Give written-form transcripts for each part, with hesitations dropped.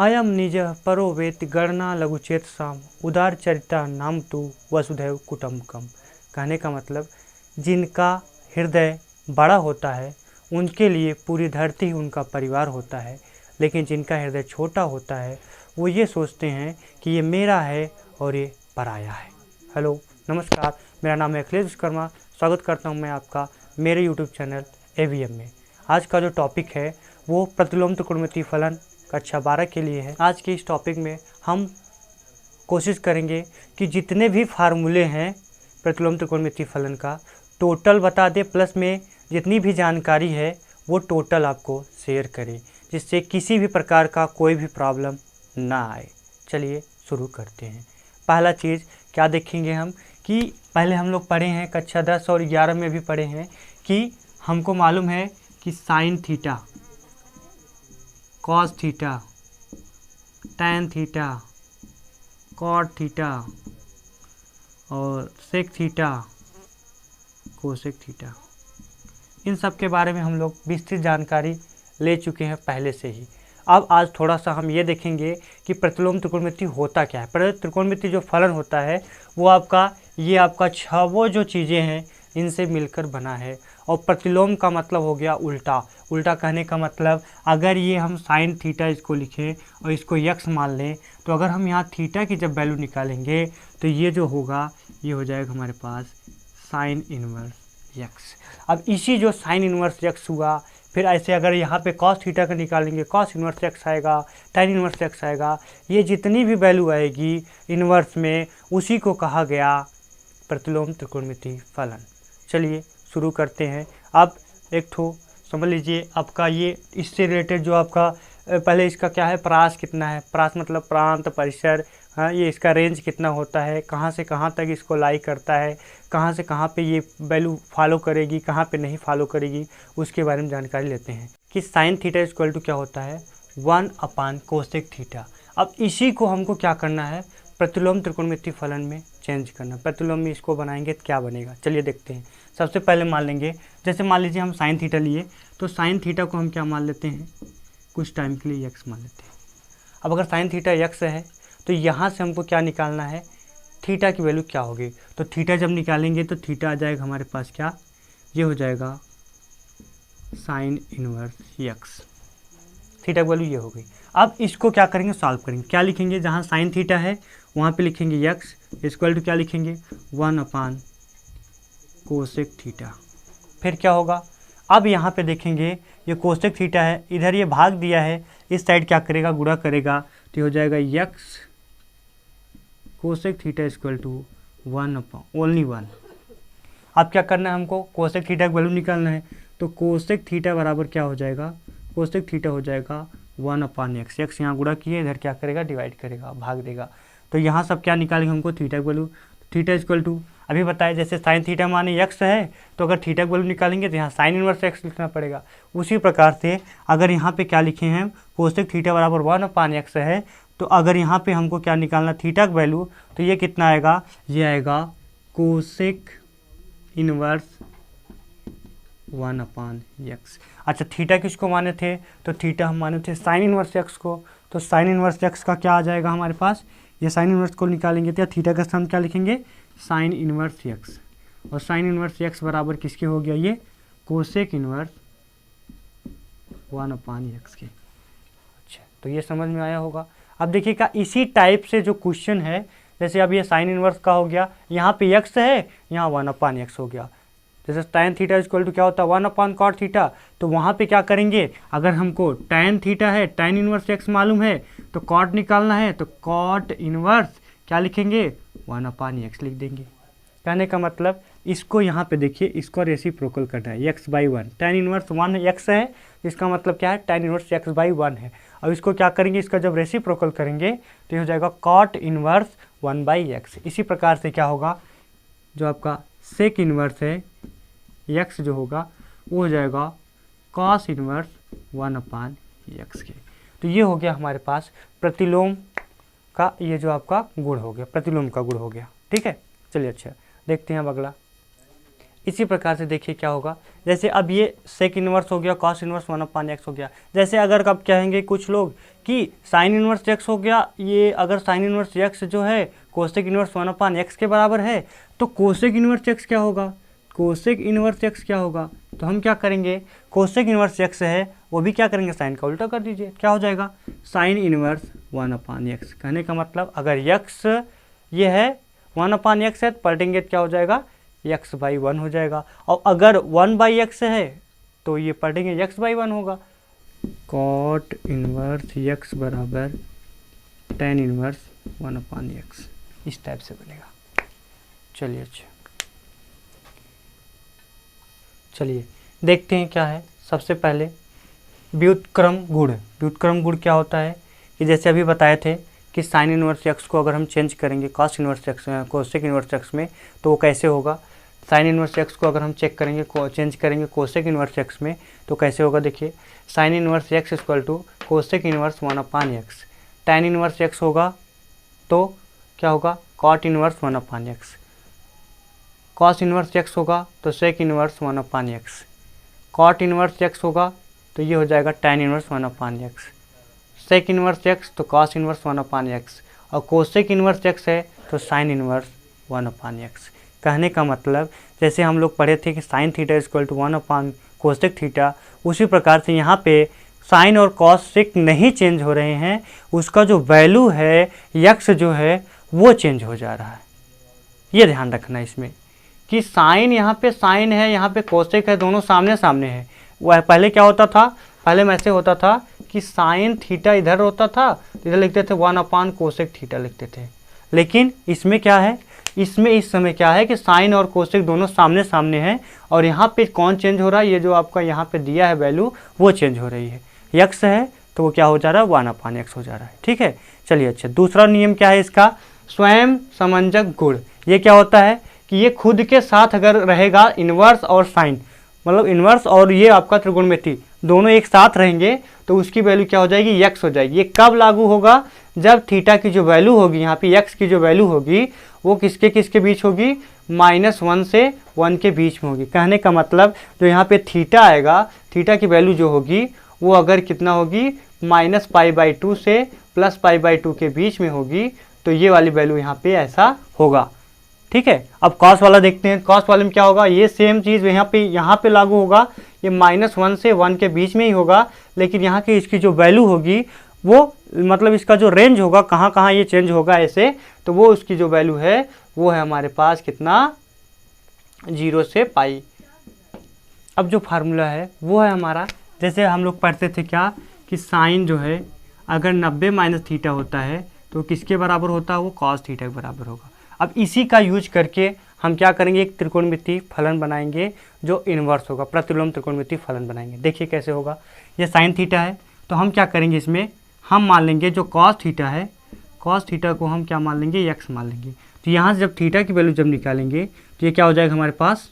अयम निज परो वेति गणना लघुचेत साम उदार चरिता नाम तु वसुधैव कुटुम्बकम। कहने का मतलब जिनका हृदय बड़ा होता है उनके लिए पूरी धरती ही उनका परिवार होता है, लेकिन जिनका हृदय छोटा होता है वो ये सोचते हैं कि ये मेरा है और ये पराया है। हेलो नमस्कार, मेरा नाम है अखिलेश विश्वकर्मा। स्वागत करता हूँ मैं आपका मेरे यूट्यूब चैनल AVM में। आज का जो टॉपिक है वो प्रतिलोम त्रिकोणमितीय फलन कक्षा 12 के लिए है। आज के इस टॉपिक में हम कोशिश करेंगे कि जितने भी फार्मूले हैं प्रतिलोम त्रिकोणमितीय फलन का टोटल बता दे, प्लस में जितनी भी जानकारी है वो टोटल आपको शेयर करें, जिससे किसी भी प्रकार का कोई भी प्रॉब्लम ना आए। चलिए शुरू करते हैं। पहला चीज़ क्या देखेंगे हम कि पहले हम लोग पढ़े हैं कक्षा 10 और 11 में भी पढ़े हैं कि हमको मालूम है कि sine theta, cos theta, tan theta, cot theta और सेक थीटा, कोसेक थीटा, इन सब के बारे में हम लोग विस्तृत जानकारी ले चुके हैं पहले से ही। अब आज थोड़ा सा हम ये देखेंगे कि प्रतिलोम त्रिकोणमितीय होता क्या है। त्रिकोणमितीय जो फलन होता है वो आपका छवो जो चीज़ें हैं इनसे मिलकर बना है। और प्रतिलोम का मतलब हो गया उल्टा। उल्टा कहने का मतलब अगर ये हम साइन थीटा इसको लिखें और इसको यक्स मान लें, तो अगर हम यहाँ थीटा की जब वैल्यू निकालेंगे तो ये जो होगा ये हो जाएगा हमारे पास साइन इनवर्स यक्स। अब इसी जो साइन इनवर्स यक्स हुआ, फिर ऐसे अगर यहाँ पे कॉस थीटा का निकालेंगे कॉस इनवर्स एक्स आएगा, टैन इनवर्स एक्स आएगा। ये जितनी भी वैल्यू आएगी इनवर्स में उसी को कहा गया प्रतिलोम त्रिकोणमितीय फलन। चलिए शुरू करते हैं। अब एक ठो समझ लीजिए आपका ये इससे रिलेटेड जो आपका पहले इसका क्या है, प्रास कितना है, प्रास मतलब प्रांत परिसर, हाँ ये इसका रेंज कितना होता है, कहाँ से कहाँ तक इसको लाई करता है, कहाँ से कहाँ पे ये वैल्यू फॉलो करेगी, कहाँ पे नहीं फॉलो करेगी, उसके बारे में जानकारी लेते हैं कि साइन थीटा इक्वल टू क्या होता है 1 कोसेक थीटा। अब इसी को हमको क्या करना है प्रतिलोम त्रिकोणमितीय फलन में चेंज करना। प्रतिलोम में इसको बनाएंगे तो क्या बनेगा, चलिए देखते हैं। सबसे पहले मान लेंगे, जैसे मान लीजिए हम साइन थीटा लिए तो साइन थीटा को हम क्या मान लेते हैं, कुछ टाइम के लिए यक्स मान लेते हैं। अब अगर साइन थीटा यक्स है तो यहाँ से हमको क्या निकालना है, थीटा की वैल्यू क्या होगी। तो थीटा जब निकालेंगे तो थीटा आ जाएगा हमारे पास क्या, ये हो जाएगा साइन इनवर्स यक्स। थीटा की वैल्यू ये हो गई। अब इसको क्या करेंगे, सॉल्व करेंगे। क्या लिखेंगे, जहाँ साइन थीटा है वहाँ पे लिखेंगे यक्स इक्वल टू क्या लिखेंगे 1 कोसेक थीटा। फिर क्या होगा, अब यहाँ पे देखेंगे ये कोसेक थीटा है, इधर ये भाग दिया है, इस साइड क्या करेगा गुणा करेगा, तो ये हो जाएगा x cosec theta equal to 1/1। अब क्या करना है हमको, कोसेक थीटा की वैल्यू निकालना है। तो कोसेक थीटा बराबर क्या हो जाएगा, कोसेक थीटा हो जाएगा 1/x। एक्स यहाँ गुणा किए, इधर क्या करेगा डिवाइड करेगा, भाग देगा। तो यहाँ सब क्या निकालेंगे हमको, थीटा की वैल्यू। थीटा इक्वल टू अभी बताया जैसे साइन थीटा माने यक्स है, तो अगर थीटा की वैल्यू निकालेंगे तो यहाँ साइन इनवर्स एक्स लिखना पड़ेगा। उसी प्रकार से अगर यहाँ पे क्या लिखे हैं कोसेक थीटा बराबर 1/x है, तो अगर यहाँ पे हमको क्या निकालना थीटा की वैल्यू, तो ये कितना आएगा, ये आएगा कोसेक इनवर्स 1/x। अच्छा थीटा किसको माने थे, तो थीटा हम माने थे साइन इनवर्स एक्स को। तो साइन इनवर्स एक्स का क्या आ जाएगा हमारे पास, ये साइन इनवर्स को निकालेंगे तो थीटा का स्थान क्या लिखेंगे साइन इनवर्स एक्स। और साइन इनवर्स एक्स बराबर किसके हो गया, ये कोसेक इनवर्स 1/x के। अच्छा तो ये समझ में आया होगा। अब देखिएगा इसी टाइप से जो क्वेश्चन है, जैसे अब ये साइन इनवर्स का हो गया, यहाँ पे एक्स है, यहाँ 1/x हो गया। जैसे टैन थीटा इक्वल टू क्या होता है 1/cot थीटा, तो वहाँ पे क्या करेंगे, अगर हमको टैन थीटा है, टैन इनवर्स एक्स मालूम है, तो कॉट निकालना है, तो कॉट इनवर्स क्या लिखेंगे 1/x लिख देंगे। कहने का मतलब इसको यहाँ पे देखिए, इसको रेसिप्रोकल करना है x/1। टैन इनवर्स 1x है, इसका मतलब क्या है टैन इनवर्स x/1 है। अब इसको क्या करेंगे, इसका जब रेसिप्रोकल करेंगे तो ये हो जाएगा कॉट इनवर्स 1/x। इसी प्रकार से क्या होगा, जो आपका सेक इनवर्स है x जो होगा वो हो जाएगा कॉस इनवर्स 1/x के। तो ये हो गया हमारे पास प्रतिलोम का, ये जो आपका गुण हो गया, प्रतिलोम का गुण हो गया। ठीक है, चलिए अच्छा देखते हैं अब अगला। इसी प्रकार से देखिए क्या होगा, जैसे अब ये सेक इन्वर्स हो गया, कॉस इन्वर्स 1/x हो गया। जैसे अगर आप कहेंगे कुछ लोग कि साइन इन्वर्स x हो गया, ये अगर साइन इन्वर्स x जो है कोसेक इन्वर्स 1/x के बराबर है, तो कोसेक इन्वर्स x क्या होगा, कोसेक इन्वर्स x क्या होगा, तो हम क्या करेंगे, कोसेक इन्वर्स x है वो भी क्या करेंगे, साइन का उल्टा कर दीजिए, क्या हो जाएगा, साइन इन्वर्स 1/x। कहने का मतलब अगर x ये है 1/x है तो पलटेंगे क्या हो जाएगा, x/1 हो जाएगा, और अगर 1/x है तो ये पलटेंगे x/1 होगा। कॉट इन्वर्स x बराबर टेन इन्वर्स 1/x, इस टाइप से बनेगा। चलिए अच्छा, चलिए देखते हैं क्या है। सबसे पहले व्युत्क्रम गुण। व्युत्क्रम गुण क्या होता है कि जैसे अभी बताए थे कि साइन इन्वर्स x को अगर हम चेंज करेंगे cos inverse x cosec inverse x में तो वो कैसे होगा, साइन इन्वर्स x को अगर हम चेंज करेंगे कोसेक इन्वर्स x में तो कैसे होगा, देखिए sine inverse x equal to cosec inverse 1/x, tan inverse x होगा तो क्या होगा, cot inverse 1/x, cos inverse x होगा तो sec inverse 1/x, cot inverse x होगा तो ये हो जाएगा tan inverse 1/x, sec inverse x तो कॉस इन्वर्स 1/x, और कोसेक इन्वर्स x है तो साइन इन्वर्स 1/x। कहने का मतलब जैसे हम लोग पढ़े थे कि sine theta equal to one by cosec theta, उसी प्रकार से यहाँ पे साइन और कॉसेक नहीं चेंज हो रहे हैं, उसका जो वैल्यू है x जो है वो चेंज हो जा रहा है। ये ध्यान रखना इसमें कि साइन यहाँ पे साइन है, यहाँ पे कोसेक है, दोनों सामने सामने है। वह पहले क्या होता था, पहले में ऐसे होता था कि साइन थीटा इधर होता था, इधर लिखते थे 1/कोसेक थीटा लिखते थे, लेकिन इसमें क्या है, इसमें इस समय क्या है कि साइन और कोसेक दोनों सामने सामने हैं, और यहाँ पे कौन चेंज हो रहा है, ये जो आपका यहाँ पे दिया है वैल्यू वो चेंज हो रही है। x है तो वो क्या हो जा रहा है, 1/x हो जा रहा है। ठीक है, चलिए अच्छा, दूसरा नियम क्या है इसका, स्वयं समंजक गुण। ये क्या होता है कि ये खुद के साथ अगर रहेगा इन्वर्स और साइन, मतलब इन्वर्स और ये आपका त्रिकोणमिति दोनों एक साथ रहेंगे तो उसकी वैल्यू क्या हो जाएगी, x हो जाएगी। ये कब लागू होगा, जब थीटा की जो वैल्यू होगी, यहाँ पे x की जो वैल्यू होगी वो किसके किसके बीच होगी, -1 से 1 के बीच में होगी। कहने का मतलब जो यहाँ पे थीटा आएगा, थीटा की वैल्यू जो होगी वो अगर कितना होगी, -π/2 से +π/2 के बीच में होगी, तो ये वाली वैल्यू यहाँ पे ऐसा होगा। ठीक है, अब कॉस वाला देखते हैं। कॉस वाले में क्या होगा, ये सेम चीज़ यहाँ पे लागू होगा, ये -1 से 1 के बीच में ही होगा, लेकिन यहाँ की इसकी जो वैल्यू होगी वो मतलब इसका जो रेंज होगा कहाँ कहाँ ये चेंज होगा ऐसे, तो वो उसकी जो वैल्यू है वो है हमारे पास कितना, 0 से π। अब जो फार्मूला है वो है हमारा, जैसे हम लोग पढ़ते थे क्या कि साइन जो है अगर 90 - थीटा होता है तो किसके बराबर होता है, वो कॉस थीटा के बराबर होगा। अब इसी का यूज करके हम क्या करेंगे, एक त्रिकोणमिति फलन बनाएंगे जो इन्वर्स होगा, प्रतिलोम त्रिकोणमिति फलन बनाएंगे। देखिए कैसे होगा, ये साइन थीटा है तो हम क्या करेंगे, इसमें हम मान लेंगे जो कॉस थीटा है, कॉस थीटा को हम क्या मान लेंगे, x मान लेंगे। तो यहाँ से जब थीटा की वैल्यू जब निकालेंगे तो ये क्या हो जाएगा हमारे पास,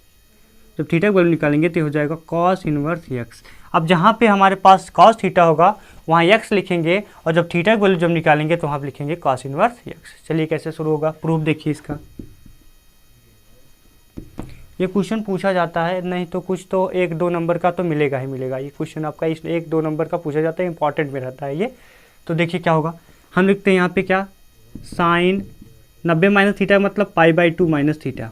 जब थीटा की वैल्यू निकालेंगे तो ये हो जाएगा कॉस इन्वर्स x। अब जहाँ पे हमारे पास कॉस थीटा होगा वहाँ x लिखेंगे, और जब थीटा की वैल्यू जब निकालेंगे तो वहाँ पे लिखेंगे कॉस इन्वर्स x। चलिए कैसे शुरू होगा, प्रूफ देखिए इसका। ये क्वेश्चन पूछा जाता है, नहीं तो कुछ तो 1-2 नंबर का तो मिलेगा ही मिलेगा। ये क्वेश्चन आपका इस 1-2 नंबर का पूछा जाता है, इंपॉर्टेंट में रहता है ये। तो देखिए क्या होगा, हम लिखते हैं यहाँ पे क्या, साइन 90 - थीटा मतलब π/2 - थीटा,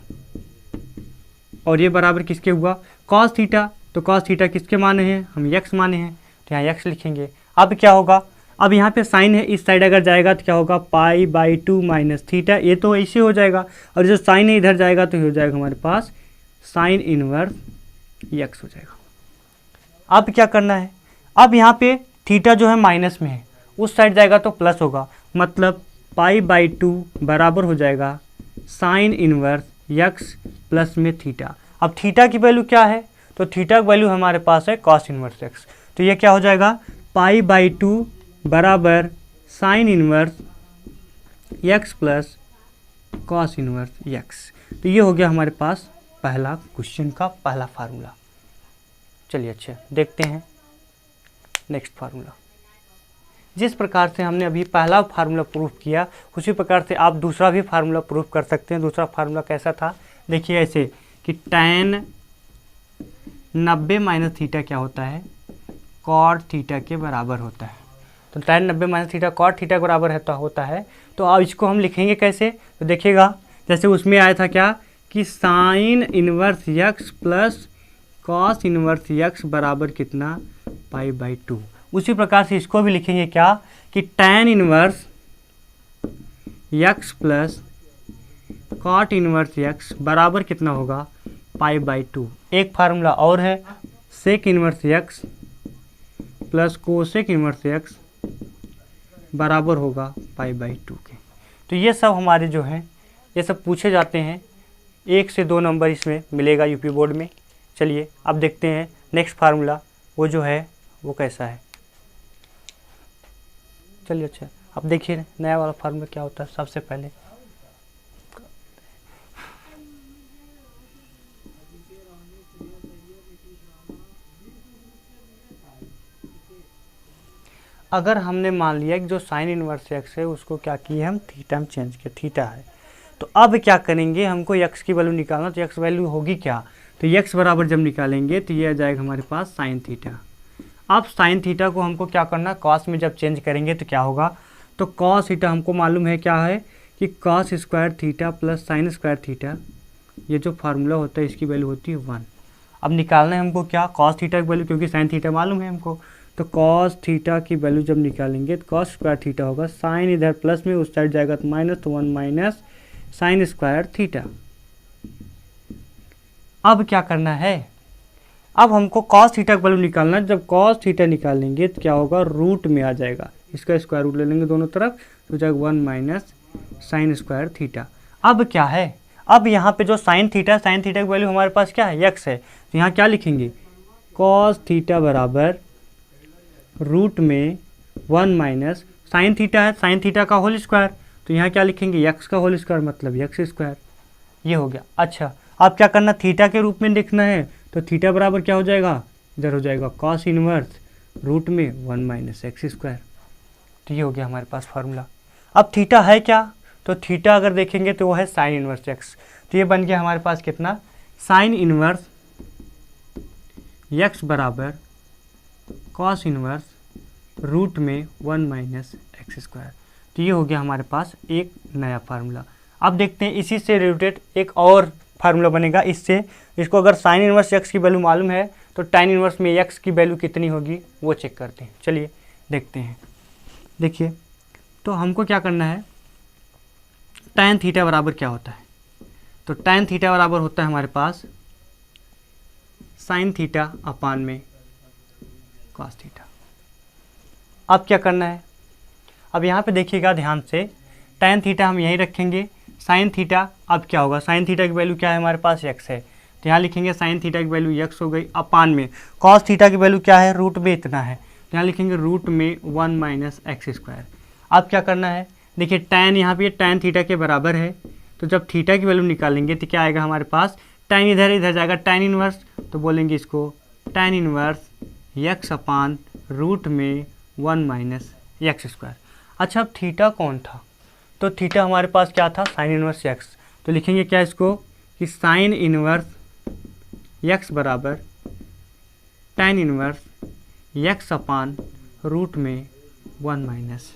और ये बराबर किसके हुआ, कॉस थीटा। तो कॉस थीटा किसके माने हैं, हम x माने हैं, तो यहाँ x लिखेंगे। अब क्या होगा, अब यहाँ पे साइन है, इस साइड अगर जाएगा तो क्या होगा, π/2 - थीटा, ये तो ऐसे हो जाएगा, और जो साइन है इधर जाएगा तो ये हो जाएगा हमारे पास साइन इन्वर्स x हो जाएगा। अब क्या करना है, अब यहाँ पे थीटा जो है माइनस में है, उस साइड जाएगा तो प्लस होगा, मतलब π/2 बराबर हो जाएगा साइन इन्वर्स x प्लस में थीटा। अब थीटा की वैल्यू क्या है, तो थीटा की वैल्यू हमारे पास है कॉस इन्वर्स x, तो ये क्या हो जाएगा, π/2 बराबर sign inverse x plus cos inverse x। तो ये हो गया हमारे पास पहला क्वेश्चन का पहला फार्मूला। चलिए अच्छा देखते हैं नेक्स्ट फार्मूला। जिस प्रकार से हमने अभी पहला फार्मूला प्रूफ किया, उसी प्रकार से आप दूसरा भी फार्मूला प्रूफ कर सकते हैं। दूसरा फार्मूला कैसा था, देखिए ऐसे कि tan 90 माइनस थीटा क्या होता है, कॉट थीटा के बराबर होता है। तो tan 90 minus theta cot theta के बराबर है तो होता है। तो अब इसको हम लिखेंगे कैसे, तो देखिएगा जैसे उसमें आया था क्या कि sine inverse x plus cos inverse x बराबर कितना, π/2। उसी प्रकार से इसको भी लिखेंगे क्या कि tan inverse x plus cot inverse x बराबर कितना होगा, π/2। एक फार्मूला और है, sec inverse x plus cosec inverse x बराबर होगा π/2 के। तो ये सब हमारे जो हैं ये सब पूछे जाते हैं, 1 से 2 नंबर इसमें मिलेगा यूपी बोर्ड में। चलिए अब देखते हैं नेक्स्ट फार्मूला वो जो है वो कैसा है। चलिए अच्छा अब देखिए नया वाला फार्मूला क्या होता है। सबसे पहले अगर हमने मान लिया कि जो साइन इनवर्स एक्स है उसको क्या किए हम थीटा में चेंज किया, थीटा है। तो अब क्या करेंगे, हमको एक्स की वैल्यू निकालना, तो एक्स वैल्यू होगी क्या, तो एक्स बराबर जब निकालेंगे तो ये आ जाएगा हमारे पास साइन थीटा। अब साइन थीटा को हमको क्या करना, कॉस में जब चेंज करेंगे तो क्या होगा, तो कॉस थीटा हमको मालूम है क्या है कि cos square theta plus sine square theta, ये जो फार्मूला होता है इसकी वैल्यू होती है 1। अब निकालना है हमको क्या, कॉस थीटा की वैल्यू, क्योंकि साइन थीटा मालूम है हमको। तो कॉस थीटा की वैल्यू जब निकालेंगे तो कॉस स्क्वायर थीटा होगा, साइन इधर प्लस में उस साइड जाएगा तो माइनस, तो 1 माइनस साइन स्क्वायर थीटा। अब क्या करना है, अब हमको कॉस थीटा की वैल्यू निकालना है। जब कॉस थीटा निकालेंगे तो क्या होगा, रूट में आ जाएगा, इसका स्क्वायर रूट ले लेंगे दोनों तरफ, तो जाएगा 1 माइनस साइन स्क्वायर थीटा। अब क्या है, अब यहाँ पे जो साइन थीटा की वैल्यू हमारे पास क्या है, एक्स है। तो यहाँ क्या लिखेंगे, कॉस थीटा बराबर रूट में 1 माइनस साइन थीटा है, साइन थीटा का होल स्क्वायर, तो यहाँ क्या लिखेंगे, एक्स का होल स्क्वायर मतलब एक्स स्क्वायर। ये हो गया। अच्छा अब क्या करना, थीटा के रूप में लिखना है, तो थीटा बराबर क्या हो जाएगा, इधर हो जाएगा कॉस इनवर्स रूट में 1 माइनस एक्स स्क्वायर। तो ये हो गया हमारे पास फार्मूला। अब थीटा है क्या, तो थीटा अगर देखेंगे तो वो है साइन इनवर्स एक्स। तो ये बन गया हमारे पास कितना, साइन इनवर्स एक्स बराबर कॉस इनवर्स रूट में 1 माइनस एक्स स्क्वायर। तो ये हो गया हमारे पास एक नया फार्मूला। अब देखते हैं इसी से रिलेटेड एक और फार्मूला बनेगा इससे। इसको अगर साइन इनवर्स एक्स की वैल्यू मालूम है तो tan इनवर्स में एक्स की वैल्यू कितनी होगी वो चेक करते हैं। चलिए देखते हैं। देखिए तो हमको क्या करना है, tan थीटा बराबर क्या होता है, तो tan थीटा बराबर होता है हमारे पास साइन थीटा अपान में कॉस थीटा। अब क्या करना है, अब यहाँ पे देखिएगा ध्यान से, tan थीटा हम यहीं रखेंगे, साइन थीटा अब क्या होगा, साइन थीटा की वैल्यू क्या है हमारे पास एक्स है, तो यहाँ लिखेंगे साइन थीटा की वैल्यू एक्स हो गई, अपान में कॉस थीटा की वैल्यू क्या है, रूट में इतना है, तो यहाँ लिखेंगे रूट में 1 माइनस एक्स स्क्वायर। अब क्या करना है, देखिए tan यहाँ पे tan थीटा के बराबर है, तो जब थीटा की वैल्यू निकालेंगे तो क्या आएगा हमारे पास, tan इधर जाएगा tan इनवर्स, तो बोलेंगे इसको tan inverse x upon root में 1 माइनस एक्स स्क्वायर। अच्छा अब थीटा कौन था, तो थीटा हमारे पास क्या था, साइन इनवर्स एक्स, तो लिखेंगे क्या इसको कि साइन इनवर्स एक्स बराबर tan inverse x upon root में 1 माइनस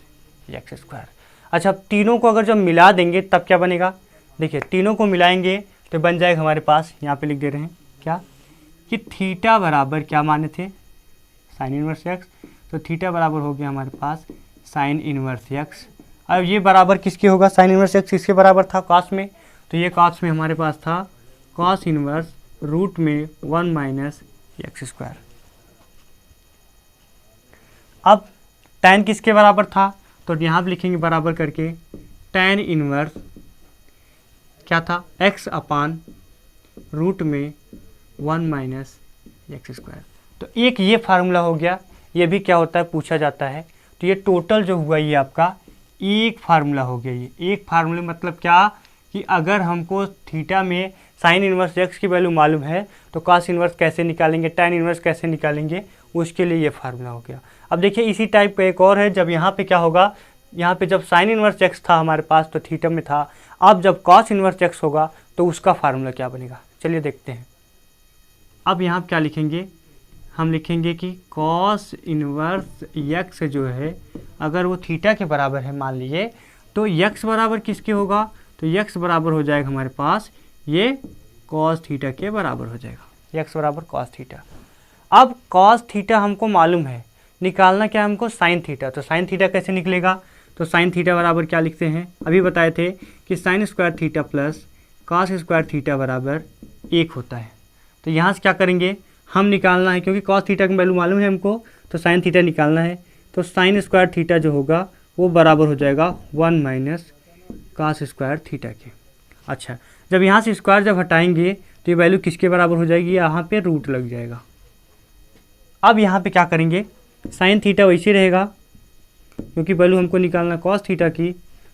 एक्स स्क्वायर। अच्छा अब तीनों को अगर जब मिला देंगे तब क्या बनेगा, देखिए तीनों को मिलाएंगे तो बन जाएगा हमारे पास, यहाँ पे लिख दे रहे हैं क्या कि थीटा बराबर क्या माने थे, साइन इनवर्स एक्स, तो थीटा बराबर हो गया हमारे पास साइन इनवर्स एक्स। अब ये बराबर किसके होगा, साइन इनवर्स एक्स किसके बराबर था, कॉस में, तो ये कॉस में हमारे पास था कॉस इनवर्स रूट में 1 माइनस एक्स स्क्वायर। अब tan किसके बराबर था, तो यहाँ पे लिखेंगे बराबर करके tan इनवर्स क्या था, x अपान रूट में 1 माइनस एक्स स्क्वायर। तो एक ये फार्मूला हो गया, ये भी क्या होता है पूछा जाता है। तो ये टोटल जो हुआ ये आपका एक फार्मूला हो गया। ये एक फार्मूला मतलब क्या कि अगर हमको थीटा में साइन इनवर्स एक्स की वैल्यू मालूम है तो कॉस इनवर्स कैसे निकालेंगे, tan इनवर्स कैसे निकालेंगे, उसके लिए ये फार्मूला हो गया। अब देखिए इसी टाइप का एक और है, जब यहाँ पे क्या होगा, यहाँ पे जब साइन इनवर्स एक्स था हमारे पास तो थीटा में था, अब जब कॉस इनवर्स एक्स होगा तो उसका फार्मूला क्या बनेगा। चलिए देखते हैं। अब यहाँ क्या लिखेंगे, हम लिखेंगे कि कॉस इनवर्स यक्स जो है अगर वो थीटा के बराबर है मान लीजिए, तो यक्स बराबर किसके होगा, तो यक्स बराबर हो जाएगा हमारे पास ये कॉस थीटा के बराबर हो जाएगा, यक्स बराबर कॉस थीटा। अब कॉस थीटा हमको मालूम है, निकालना क्या है हमको, साइन थीटा। तो साइन थीटा कैसे निकलेगा, तो साइन थीटा बराबर क्या लिखते हैं, अभी बताए थे कि sine square theta plus cos square theta बराबर 1 होता है। तो यहाँ से क्या करेंगे, हम निकालना है क्योंकि कॉस थीटा की वैल्यू मालूम है हमको, तो साइन थीटा निकालना है। तो साइन स्क्वायर थीटा जो होगा वो बराबर हो जाएगा 1 माइनस कॉस स्क्वायर थीटा के। अच्छा, जब यहाँ से स्क्वायर जब हटाएंगे तो ये वैल्यू किसके बराबर हो जाएगी, यहाँ पे रूट लग जाएगा। अब यहाँ पे क्या करेंगे, साइन थीटा वैसे रहेगा क्योंकि वैल्यू हमको निकालना कॉस थीटा की,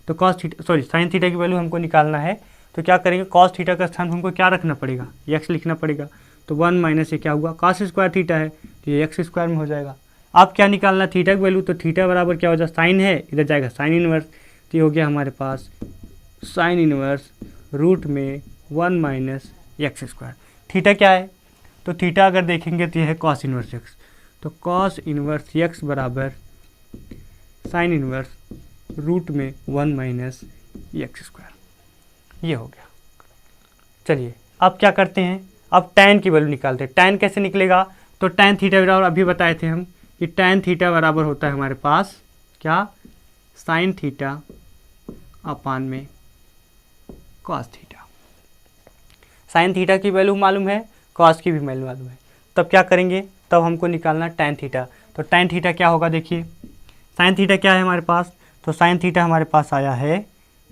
तो साइन थीटा की वैल्यू हमको निकालना है, तो क्या करेंगे, कॉस थीटा का स्थान हमको क्या रखना पड़ेगा, एक्स लिखना पड़ेगा। तो 1 माइनस ये क्या हुआ, कॉस स्क्वायर थीटा है तो ये एक्स स्क्वायर में हो जाएगा। अब क्या निकालना, थीटा की वैल्यू, तो थीटा बराबर क्या हो जाए, साइन है इधर जाएगा साइन इनवर्स, तो ये हो गया हमारे पास साइन इनवर्स रूट में 1 माइनस एक्स स्क्वायर। थीटा क्या है, तो थीटा अगर देखेंगे तो ये है कॉस इनवर्स एक्स, तो कॉस इनवर्स एक्स बराबर साइन इनवर्स रूट में 1 माइनस एक्स स्क्वायर, ये हो गया। चलिए अब क्या करते हैं, अब tan की वैल्यू निकालते हैं। tan कैसे निकलेगा, तो tan थीटा बराबर अभी बताए थे हम कि tan थीटा बराबर होता है हमारे पास क्या, साइन थीटा अपान में कॉस थीटा। साइन थीटा की वैल्यू मालूम है, कॉस की भी वैल्यू मालूम है, तब क्या करेंगे, तब हमको निकालना tan थीटा। तो tan थीटा क्या होगा, देखिए साइन थीटा क्या है हमारे पास, तो साइन थीटा हमारे पास आया है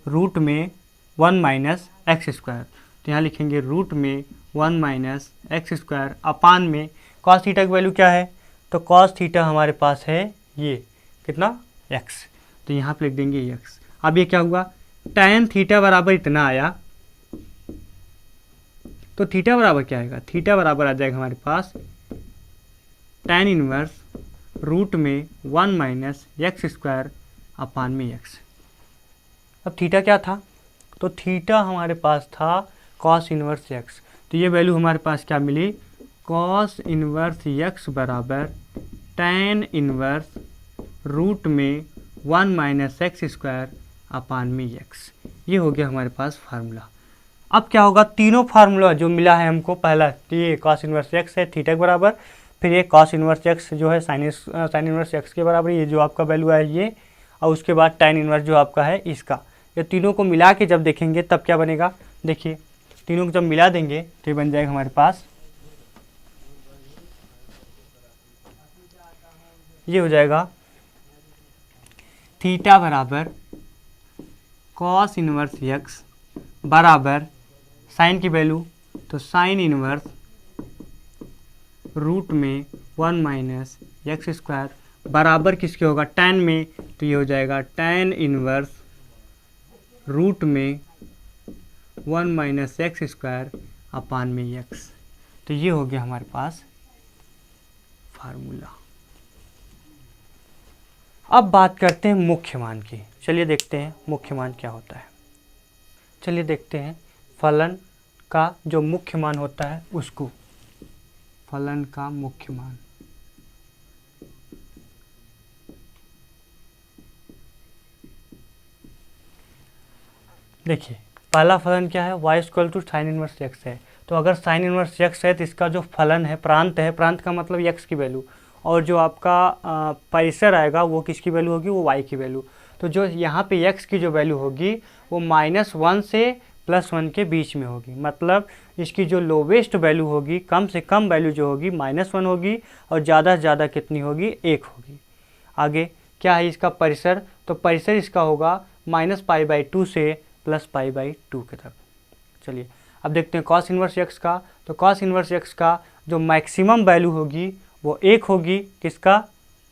रूट में 1 माइनस एक्स स्क्वायर, तो यहाँ लिखेंगे रूट में 1 माइनस एक्स स्क्वायर अपान में कॉस थीटा की वैल्यू क्या है, तो कॉस थीटा हमारे पास है ये कितना, एक्स, तो यहाँ पे लिख देंगे एक्स। अब ये क्या हुआ, tan थीटा बराबर इतना आया, तो थीटा बराबर क्या आएगा, थीटा बराबर आ जाएगा हमारे पास tan इनवर्स रूट में 1 माइनस एक्स स्क्वायर अपान में एक्स। अब थीटा क्या था, तो थीटा हमारे पास था कॉस इनवर्स एक्स, तो ये वैल्यू हमारे पास क्या मिली, कॉस इनवर्स एक्स बराबर tan इनवर्स रूट में 1 माइनस एक्स स्क्वायर अपान में एक्स, ये हो गया हमारे पास फार्मूला। अब क्या होगा, तीनों फार्मूला जो मिला है हमको, पहला ये कॉस इनवर्स एक्स है थीटा के बराबर, फिर ये कॉस इनवर्स एक्स जो है साइन इनवर्स एक्स के बराबर, ये जो आपका वैल्यू है ये, और उसके बाद tan इनवर्स जो आपका है इसका, ये तीनों को मिला के जब देखेंगे तब क्या बनेगा, देखिए तीनों को जब मिला देंगे तो ये बन जाएगा हमारे पास, ये हो जाएगा थीटा बराबर कॉस इनवर्स एक्स बराबर साइन की वैल्यू, तो साइन इनवर्स रूट में 1 माइनस एक्स स्क्वायर बराबर किसके होगा, tan में, तो ये हो जाएगा tan इनवर्स रूट में 1 माइनस एक्स स्क्वायर अपान में एक्स, तो ये हो गया हमारे पास फार्मूला। अब बात करते हैं मुख्य मान की, चलिए देखते हैं मुख्य मान क्या होता है। चलिए देखते हैं फलन का जो मुख्य मान होता है उसको, फलन का मुख्य मान, देखिए पहला फलन क्या है, y equal to sine inverse x है, तो अगर साइन इनवर्स एक्स है तो इसका जो फलन है प्रांत है, प्रांत का मतलब x की वैल्यू, और जो आपका परिसर आएगा वो किसकी वैल्यू होगी, वो y की वैल्यू। तो जो यहाँ पे x की जो वैल्यू होगी वो -1 से +1 के बीच में होगी, मतलब इसकी जो लोवेस्ट वैल्यू होगी, कम से कम वैल्यू जो होगी -1 होगी, और ज़्यादा से ज़्यादा कितनी होगी, 1 होगी। आगे क्या है इसका परिसर, तो परिसर इसका होगा -π/2 से +π/2 के तक। चलिए अब देखते हैं कॉस इनवर्स एक्स का, तो कॉस इनवर्स एक्स का जो मैक्सिमम वैल्यू होगी वो 1 होगी, किसका,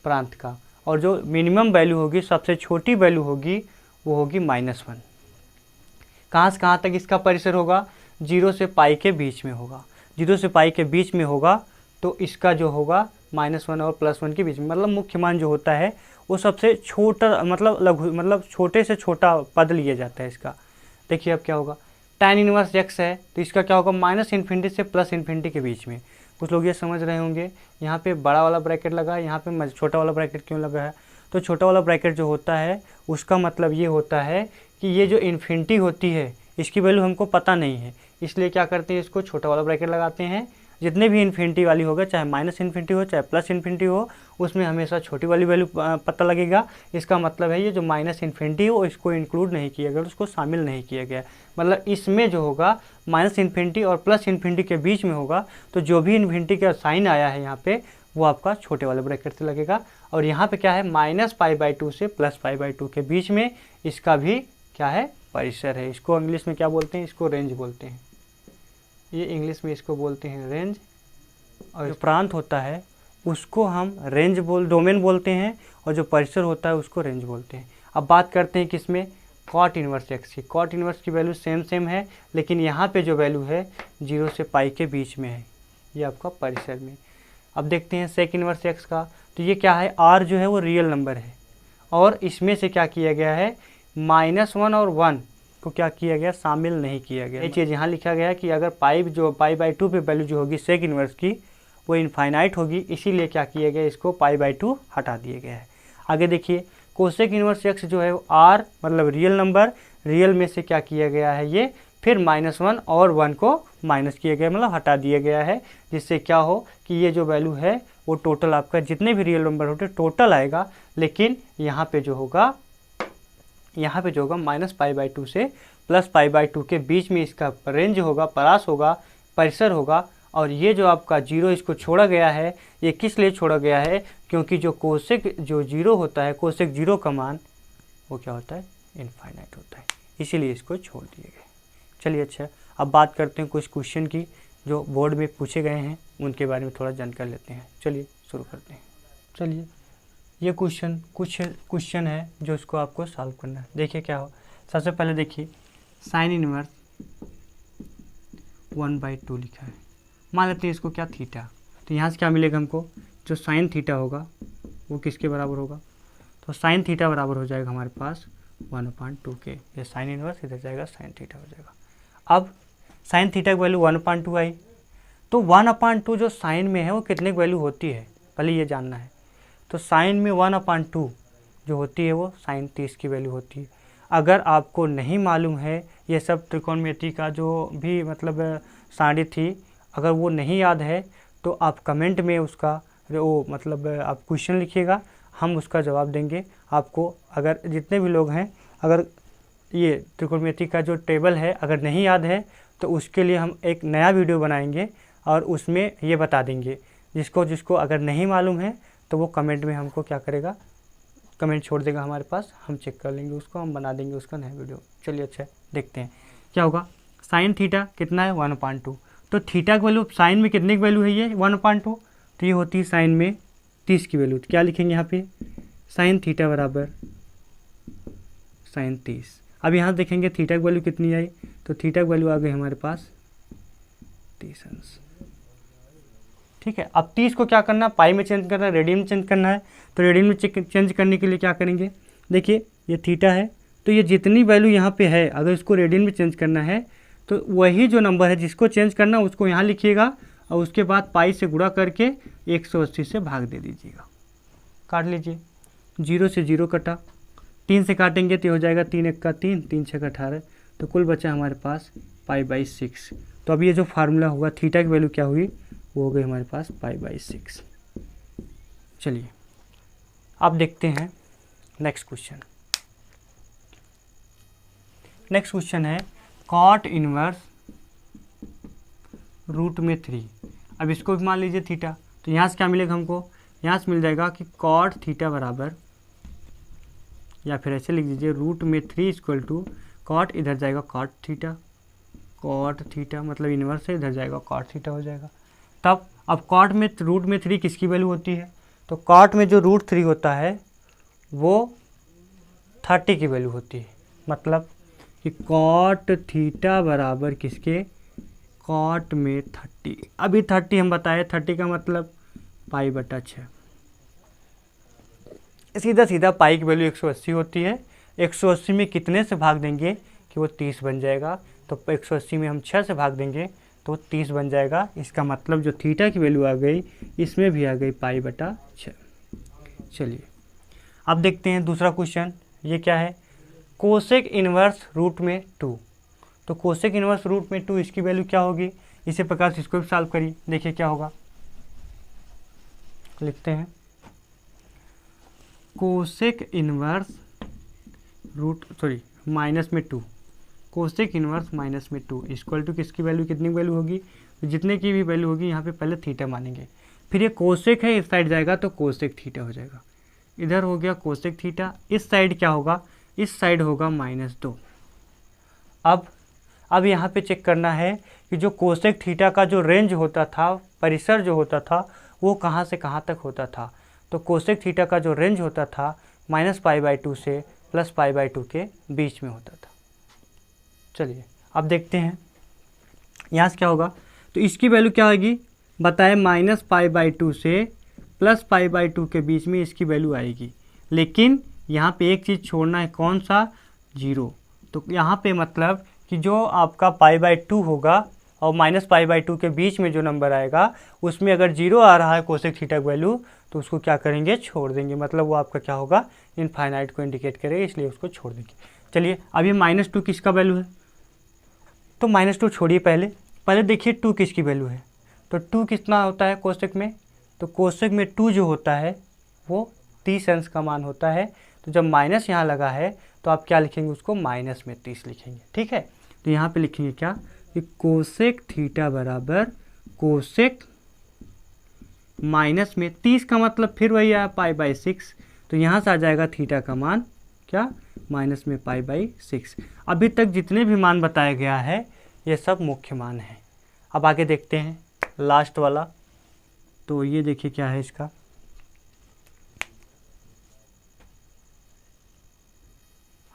प्रांत का, और जो मिनिमम वैल्यू होगी, सबसे छोटी वैल्यू होगी वो होगी -1। कहाँ से कहाँ तक इसका परिसर होगा, 0 से π के बीच में होगा, 0 से π के बीच में होगा, तो इसका जो होगा -1 और +1 के बीच में, मतलब मुख्य मान जो होता है वो सबसे छोटा, मतलब लघु, मतलब छोटे से छोटा पद लिया जाता है इसका। देखिए अब क्या होगा, tan इनवर्स x है तो इसका क्या होगा, माइनस इन्फिनिटी से प्लस इन्फिनिटी के बीच में। कुछ लोग ये समझ रहे होंगे यहाँ पे बड़ा वाला ब्रैकेट लगा है, यहाँ पे छोटा वाला ब्रैकेट क्यों लगा है। तो छोटा वाला ब्रैकेट जो होता है उसका मतलब ये होता है कि ये जो इन्फिनिटी होती है इसकी वैल्यू हमको पता नहीं है, इसलिए क्या करते हैं, इसको छोटा वाला ब्रैकेट लगाते हैं। जितने भी इन्फिनिटी वाली होगा, चाहे माइनस इन्फिनिटी हो चाहे प्लस इन्फिनिटी हो, उसमें हमेशा छोटी वाली वैल्यू पता लगेगा। इसका मतलब है ये जो माइनस इन्फिनिटी हो इसको इंक्लूड नहीं किया गया, उसको शामिल नहीं किया गया। मतलब इसमें जो होगा माइनस इन्फिनिटी और प्लस इन्फिनिटी के बीच में होगा, तो जो भी इन्फिनिटी का साइन आया है यहाँ पे वो आपका छोटे वाले ब्रैकेट से लगेगा। और यहाँ पे क्या है, -π/2 से +π/2 के बीच में इसका भी क्या है, परिसर है। इसको इंग्लिश में क्या बोलते हैं, इसको रेंज बोलते हैं। ये इंग्लिश में इसको बोलते हैं रेंज। और जो प्रांत होता है उसको हम डोमेन बोलते हैं, और जो परिसर होता है उसको रेंज बोलते हैं। अब बात करते हैं किसमें, कॉट इनवर्स x की। कॉट इनवर्स की वैल्यू सेम है, लेकिन यहाँ पे जो वैल्यू है 0 से पाई के बीच में है, ये आपका परिसर में। अब देखते हैं सेक इनवर्स x का। तो ये क्या है, r जो है वो रियल नंबर है, और इसमें से क्या किया गया है, -1 और 1 को क्या किया गया, शामिल नहीं किया गया। ये चीज़ यहाँ लिखा गया है कि अगर π/2 पे वैल्यू जो होगी सेक इनवर्स की वो इनफाइनाइट होगी, इसीलिए क्या किया गया, इसको π/2 हटा दिया गया है। आगे देखिए कोसेक इनवर्स x जो है r मतलब रियल नंबर, रियल में से क्या किया गया है, ये फिर -1 और 1 को माइनस किया गया, मतलब हटा दिया गया है, जिससे क्या हो कि ये जो वैल्यू है वो टोटल आपका जितने भी रियल नंबर होते टोटल आएगा। लेकिन यहाँ पे जो होगा -π/2 से +π/2 के बीच में इसका रेंज होगा, परास होगा, परिसर होगा। और ये जो आपका 0 इसको छोड़ा गया है, ये किस लिए छोड़ा गया है, क्योंकि जो कोसेक जो 0 होता है, कोसेक 0 का मान वो क्या होता है, इनफाइनाइट होता है, इसीलिए इसको छोड़ दिए गए। चलिए अच्छा, अब बात करते हैं कुछ क्वेश्चन की जो बोर्ड में पूछे गए हैं, उनके बारे में थोड़ा जानकारी लेते हैं। चलिए शुरू करते हैं। चलिए ये कुछ क्वेश्चन है जो इसको आपको सॉल्व करना है। देखिए क्या हो, सबसे पहले देखिए साइन इनवर्स 1/2 लिखा है, मान लेते हैं इसको क्या, थीटा। तो यहाँ से क्या मिलेगा हमको, जो साइन थीटा होगा वो किसके बराबर होगा, तो साइन थीटा बराबर हो जाएगा हमारे पास 1/2 के। ये साइन इनवर्स इधर जाएगा, साइन थीटा हो जाएगा। अब साइन थीटा की वैल्यू 1/2 आई, तो 1/2 जो साइन में है वो कितने की वैल्यू होती है, पहले ये जानना है। तो साइन में 1/2 जो होती है वो साइन 30 की वैल्यू होती है। अगर आपको नहीं मालूम है ये सब त्रिकोणमिति का जो भी मतलब सारी थी, अगर वो नहीं याद है तो आप कमेंट में उसका वो मतलब आप क्वेश्चन लिखिएगा, हम उसका जवाब देंगे आपको। अगर जितने भी लोग हैं, अगर ये त्रिकोणमिति का जो टेबल है अगर नहीं याद है तो उसके लिए हम एक नया वीडियो बनाएंगे और उसमें ये बता देंगे। जिसको अगर नहीं मालूम है तो वो कमेंट में हमको क्या करेगा, कमेंट छोड़ देगा हमारे पास, हम चेक कर लेंगे उसको, हम बना देंगे उसका नया वीडियो। चलिए अच्छा देखते हैं क्या होगा। साइन थीटा कितना है, 1/2। तो थीटा की वैल्यू साइन में कितने की वैल्यू है, ये 1/2, तो ये होती है साइन में 30 की वैल्यू। तो क्या लिखेंगे यहाँ पे, साइन थीटा बराबर साइन 30। अब यहाँ देखेंगे थीटा की वैल्यू कितनी आई, तो थीटा की वैल्यू आ गई हमारे पास 30 अंश। ठीक है, अब 30 को क्या करना है, पाई में चेंज करना है, रेडियन में चेंज करना है। तो रेडियन में चेंज करने के लिए क्या करेंगे, देखिए ये थीटा है, तो ये जितनी वैल्यू यहाँ पे है अगर इसको रेडियन में चेंज करना है तो वही जो नंबर है जिसको चेंज करना है उसको यहाँ लिखिएगा, और उसके बाद पाई से गुणा करके 180 से भाग दे दीजिएगा। काट लीजिए, 0 से 0 कटा, 3 से काटेंगे तो हो जाएगा 3 × 3, 3 × 6 = 18, तो कुल बचा हमारे पास π/6। तो अब ये जो फार्मूला होगा थीटा की वैल्यू क्या हुई, वो हो गई हमारे पास π/6। चलिए अब देखते हैं नेक्स्ट क्वेश्चन। नेक्स्ट क्वेश्चन है कॉट इनवर्स √3। अब इसको भी मान लीजिए थीटा, तो यहाँ से क्या मिलेगा हमको, यहाँ से मिल जाएगा कि कॉट थीटा बराबर, या फिर ऐसे लिख दीजिए √3 = कॉट, इधर जाएगा कॉट थीटा मतलब इनवर्स है, इधर जाएगा कॉट थीटा हो जाएगा। तब अब कॉट में √3 किसकी वैल्यू होती है, तो कॉट में जो √3 होता है वो 30 की वैल्यू होती है। मतलब कि कॉट थीटा बराबर किसके, कॉट में 30। अभी 30 हम बताए, 30 का मतलब π/6। सीधा पाई की वैल्यू 180 होती है। 180 में कितने से भाग देंगे कि वो 30 बन जाएगा। तो 180 में हम 6 से भाग देंगे तो 30 बन जाएगा। इसका मतलब जो थीटा की वैल्यू आ गई इसमें भी आ गई π/6। चलिए अब देखते हैं दूसरा क्वेश्चन। ये क्या है, कोसेक इनवर्स रूट में 2। तो कोसेक इनवर्स रूट में 2 इसकी वैल्यू क्या होगी, इसी प्रकार से इसको भी सॉल्व करिए, देखिए क्या होगा। लिखते हैं कोसेक इनवर्स माइनस में 2, कोसेक इनवर्स माइनस में 2 इक्वल टू किसकी वैल्यू, कितनी वैल्यू होगी, तो जितने की भी वैल्यू होगी यहाँ पे पहले थीटा मानेंगे, फिर ये कोसेक है इस साइड जाएगा तो कोसेक थीटा हो जाएगा। इधर हो गया कोसेक थीटा, इस साइड क्या होगा, इस साइड होगा -2। अब यहाँ पे चेक करना है कि जो कोसेक थीटा का जो रेंज होता था, परिसर जो होता था, वो कहाँ से कहाँ तक होता था। तो कोसेक थीटा का जो रेंज होता था -π/2 से +π/2 के बीच में होता था। चलिए अब देखते हैं यहाँ से क्या होगा। तो इसकी वैल्यू क्या होगी बताएं, -π/2 से +π/2 के बीच में इसकी वैल्यू आएगी। लेकिन यहाँ पे एक चीज़ छोड़ना है, कौन सा, 0। तो यहाँ पे मतलब कि जो आपका π/2 होगा और -π/2 के बीच में जो नंबर आएगा उसमें अगर 0 आ रहा है कोसेक थीटा की वैल्यू तो उसको क्या करेंगे, छोड़ देंगे। मतलब वो आपका क्या होगा, इनफाइनाइट को इंडिकेट करेगा, इसलिए उसको छोड़ देंगे। चलिए अब ये -2 किसका वैल्यू है, तो -2 छोड़िए, पहले देखिए 2 किसकी वैल्यू है। तो 2 कितना होता है कोसेक में, तो कोसेक में 2 जो होता है वो 30 अंश का मान होता है। तो जब माइनस यहाँ लगा है तो आप क्या लिखेंगे, उसको माइनस में 30 लिखेंगे। ठीक है, तो यहाँ पे लिखेंगे क्या कि कोसेक थीटा बराबर कोसेक माइनस में 30 का मतलब फिर वही आया π/6। तो यहाँ से आ जाएगा थीटा का मान क्या, माइनस में π/6। अभी तक जितने भी मान बताया गया है ये सब मुख्य मान है। अब आगे देखते हैं लास्ट वाला। तो ये देखिए क्या है इसका,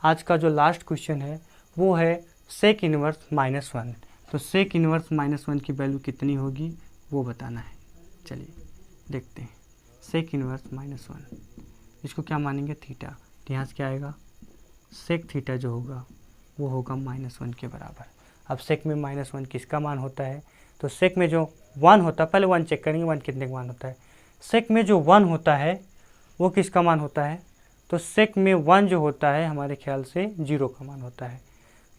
आज का जो लास्ट क्वेश्चन है वो है सेक इनवर्स -1। तो सेक इनवर्स -1 की वैल्यू कितनी होगी वो बताना है। चलिए देखते हैं, सेक इनवर्स -1 इसको क्या मानेंगे, थीटा। तो यहाँ से क्या आएगा, सेक थीटा जो होगा वो होगा -1 के बराबर। अब सेक में -1 किसका मान होता है, तो सेक में जो 1 होता है, पहले 1 चेक करेंगे 1 कितने का मान होता है। सेक में जो 1 होता है वो किसका मान होता है, तो सेक में 1 जो होता है हमारे ख्याल से 0 का मान होता है।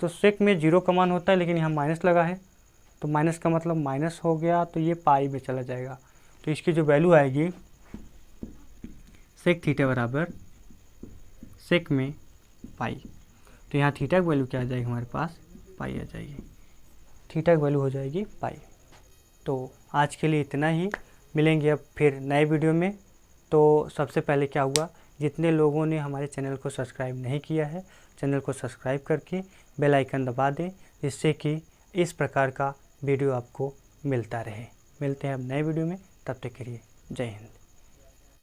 तो सेक में 0 का मान होता है, लेकिन यहाँ माइनस लगा है तो माइनस का मतलब माइनस हो गया, तो ये पाई में चला जाएगा। तो इसकी जो वैल्यू आएगी सेक थीटा बराबर सेक में पाई। तो यहाँ थीटा की वैल्यू क्या आ जाएगी हमारे पास, पाई आ जाएगी। थीटा की वैल्यू हो जाएगी पाई। तो आज के लिए इतना ही, मिलेंगे अब फिर नए वीडियो में। तो सबसे पहले क्या हुआ, जितने लोगों ने हमारे चैनल को सब्सक्राइब नहीं किया है, चैनल को सब्सक्राइब करके बेल आइकन दबा दें, जिससे कि इस प्रकार का वीडियो आपको मिलता रहे। मिलते हैं अब नए वीडियो में, तब तक के लिए जय हिंद।